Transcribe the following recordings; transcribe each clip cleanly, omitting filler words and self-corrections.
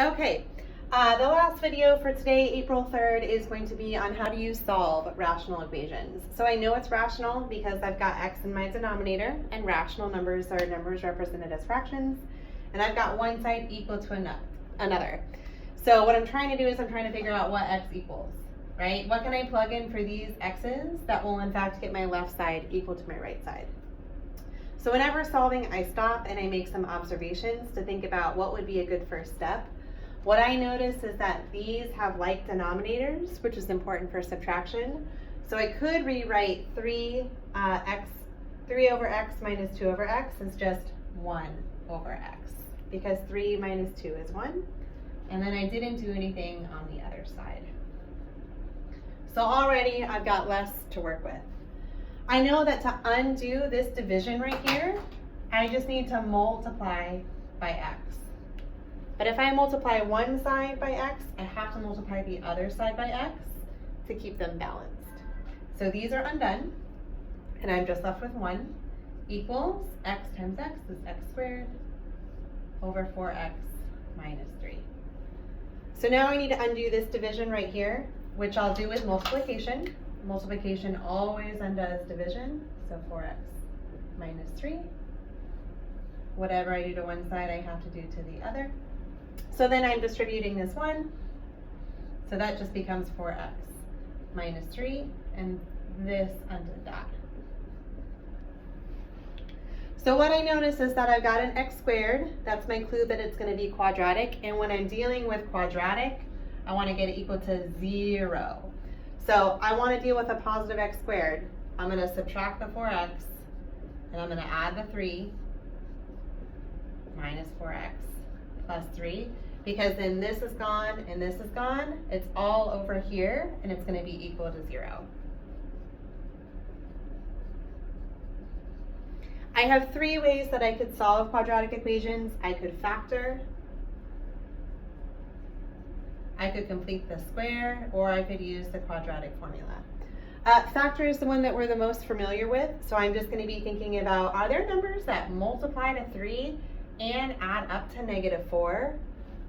Okay, the last video for today, April 3rd, is going to be on how do you solve rational equations. So I know it's rational because I've got x in my denominator, and rational numbers are numbers represented as fractions, and I've got one side equal to another. So what I'm trying to do is I'm trying to figure out what x equals, right? What can I plug in for these x's that will in fact get my left side equal to my right side? So whenever solving, I stop and I make some observations to think about what would be a good first step. What I notice is that these have like denominators, which is important for subtraction. So I could rewrite 3 over x minus 2 over x as just 1 over x, because 3 minus 2 is 1. And then I didn't do anything on the other side. So already I've got less to work with. I know that to undo this division right here, I just need to multiply by x. But if I multiply one side by x, I have to multiply the other side by x to keep them balanced. So these are undone, and I'm just left with 1 equals x times x is x squared over 4x minus 3. So now I need to undo this division right here, which I'll do with multiplication. Multiplication always undoes division, so 4x minus 3. Whatever I do to one side, I have to do to the other. So then I'm distributing this 1, so that just becomes 4x minus 3, and this undid that. So what I notice is that I've got an x squared. That's my clue that it's going to be quadratic, and when I'm dealing with quadratic, I want to get it equal to 0. So I want to deal with a positive x squared. I'm going to subtract the 4x, and I'm going to add the 3 minus 4x plus 3, because then this is gone and this is gone. It's all over here, and it's going to be equal to 0. I have 3 ways that I could solve quadratic equations. I could factor, I could complete the square, or I could use the quadratic formula. Factor is the one that we're the most familiar with, so I'm just going to be thinking about, are there numbers that multiply to 3 and add up to -4?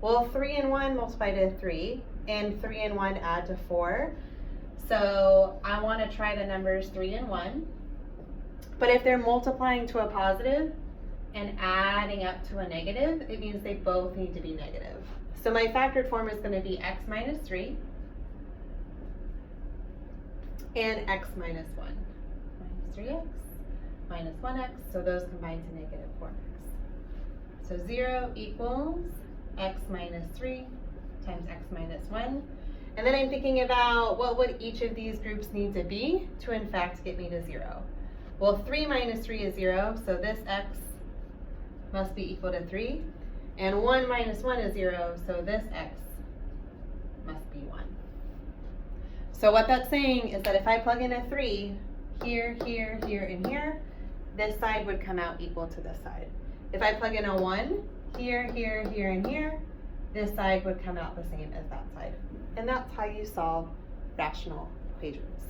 Well, 3 and 1 multiply to 3, and 3 and 1 add to 4. So I want to try the numbers 3 and 1. But if they're multiplying to a positive and adding up to a negative, it means they both need to be negative. So my factored form is going to be x minus 3 and x minus 1. Minus 3x minus 1x, so those combine to -4x. So 0 equals x minus 3 times x minus 1. And then I'm thinking about what would each of these groups need to be to in fact get me to 0. Well, 3 minus 3 is 0, so this x must be equal to 3. And 1 minus 1 is 0, so this x must be 1. So what that's saying is that if I plug in a 3 here, here, here, and here, this side would come out equal to this side. If I plug in a 1 here, here, here, and here, this side would come out the same as that side. And that's how you solve rational equations.